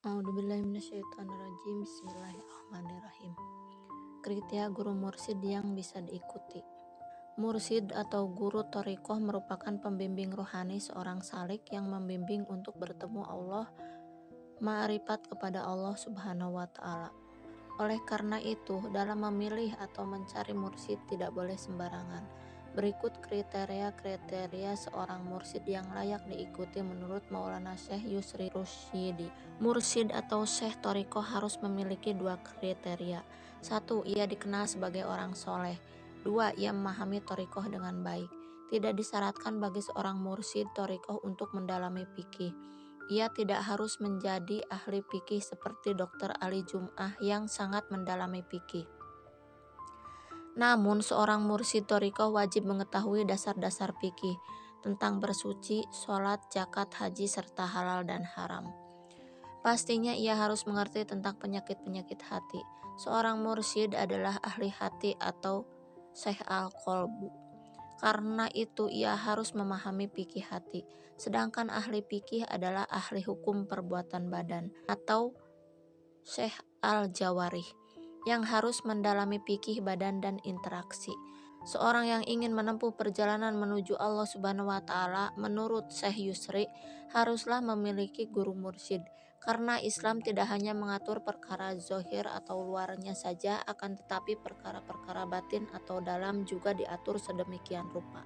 A'udzubillahi minasyaitonirrajim. Bismillahirrahmanirrahim. Kriteria guru mursyid yang bisa diikuti. Mursyid atau guru thariqah merupakan pembimbing rohani seorang salik yang membimbing untuk bertemu Allah, ma'rifat kepada Allah Subhanahu wa Ta'ala. Oleh karena itu, dalam memilih atau mencari mursyid tidak boleh sembarangan. Berikut kriteria seorang mursyid yang layak diikuti menurut Maulana Syekh Yusri Rusyidi. Mursyid atau syekh thariqah harus memiliki dua kriteria. 1. Ia dikenal sebagai orang soleh. 2. Ia memahami thariqah dengan baik. Tidak disyaratkan bagi seorang mursyid thariqah untuk mendalami fikih. Ia tidak harus menjadi ahli fikih seperti Dr. Ali Jum'ah yang sangat mendalami fikih. Namun, seorang mursyid thariqah wajib mengetahui dasar-dasar fikih tentang bersuci, sholat, zakat, haji, serta halal dan haram. Pastinya ia harus mengerti tentang penyakit-penyakit hati. Seorang mursyid adalah ahli hati atau syekh al-qalbu. Karena itu ia harus memahami fikih hati. Sedangkan ahli fikih adalah ahli hukum perbuatan badan atau syekh al-jawarih yang harus mendalami fikih badan dan interaksi. Seorang yang ingin menempuh perjalanan menuju Allah Subhanahu wa Ta'ala, menurut Syekh Yusri, haruslah memiliki guru mursyid. Karena Islam tidak hanya mengatur perkara zahir atau luarnya saja, akan tetapi perkara-perkara batin atau dalam juga diatur sedemikian rupa.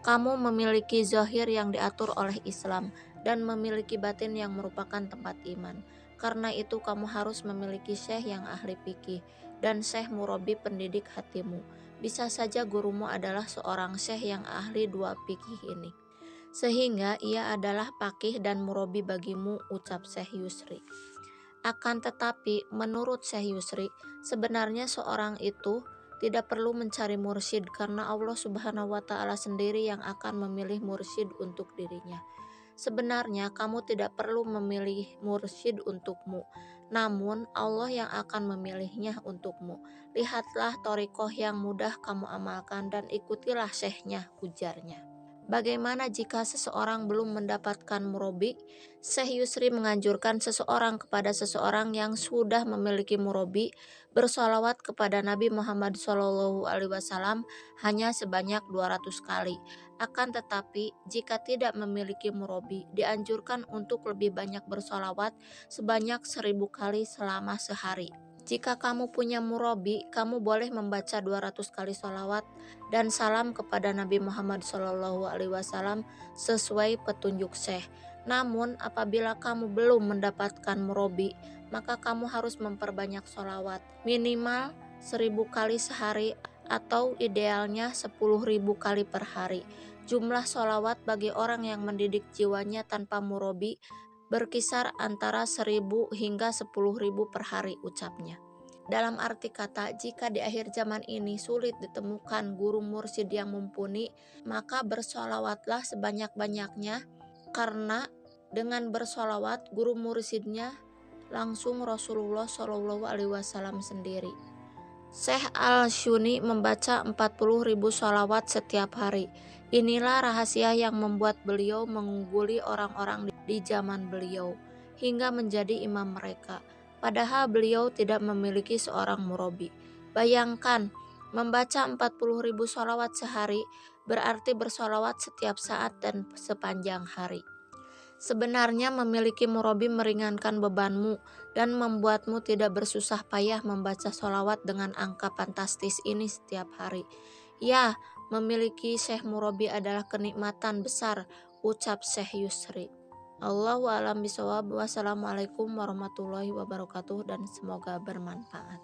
Kamu memiliki zahir yang diatur oleh Islam dan memiliki batin yang merupakan tempat iman. Karena itu kamu harus memiliki syekh yang ahli fikih dan syekh murabi pendidik hatimu. Bisa saja gurumu adalah seorang syekh yang ahli dua fikih ini, sehingga ia adalah faqih dan murabi bagimu, ucap Syekh Yusri. Akan tetapi menurut Syekh Yusri, sebenarnya seorang itu tidak perlu mencari mursyid karena Allah Subhanahu wa Ta'ala sendiri yang akan memilih mursyid untuk dirinya. Sebenarnya kamu tidak perlu memilih mursyid untukmu, namun Allah yang akan memilihnya untukmu. Lihatlah thariqah yang mudah kamu amalkan dan ikutilah syekhnya, ujarnya. Bagaimana jika seseorang belum mendapatkan murabi? Syekh Yusri menganjurkan seseorang kepada seseorang yang sudah memiliki murabi bersolawat kepada Nabi Muhammad SAW hanya sebanyak 200 kali. Akan tetapi, jika tidak memiliki murabi, dianjurkan untuk lebih banyak bersolawat sebanyak 1000 kali selama sehari. Jika kamu punya murabi, kamu boleh membaca 200 kali sholawat dan salam kepada Nabi Muhammad SAW sesuai petunjuk syekh. Namun, apabila kamu belum mendapatkan murabi, maka kamu harus memperbanyak sholawat, minimal 1000 kali sehari atau idealnya 10.000 kali per hari. Jumlah sholawat bagi orang yang mendidik jiwanya tanpa murabi berkisar antara 1000 hingga 10.000 per hari, ucapnya. Dalam arti kata, jika di akhir zaman ini sulit ditemukan guru mursyid yang mumpuni, maka bersolawatlah sebanyak-banyaknya, karena dengan bersolawat guru mursyidnya langsung Rasulullah SAW sendiri. Syekh Al-Shuni membaca 40.000 sholawat setiap hari. Inilah rahasia yang membuat beliau mengungguli orang-orang di zaman beliau hingga menjadi imam mereka. Padahal beliau tidak memiliki seorang murabi. Bayangkan, membaca 40.000 sholawat sehari berarti bersolawat setiap saat dan sepanjang hari. Sebenarnya memiliki murabi meringankan bebanmu dan membuatmu tidak bersusah payah membaca sholawat dengan angka fantastis ini setiap hari. Ya, memiliki syekh murabi adalah kenikmatan besar, ucap Syekh Yusri. Allahu a'lam bishawab. Wassalamualaikum warahmatullahi wabarakatuh dan semoga bermanfaat.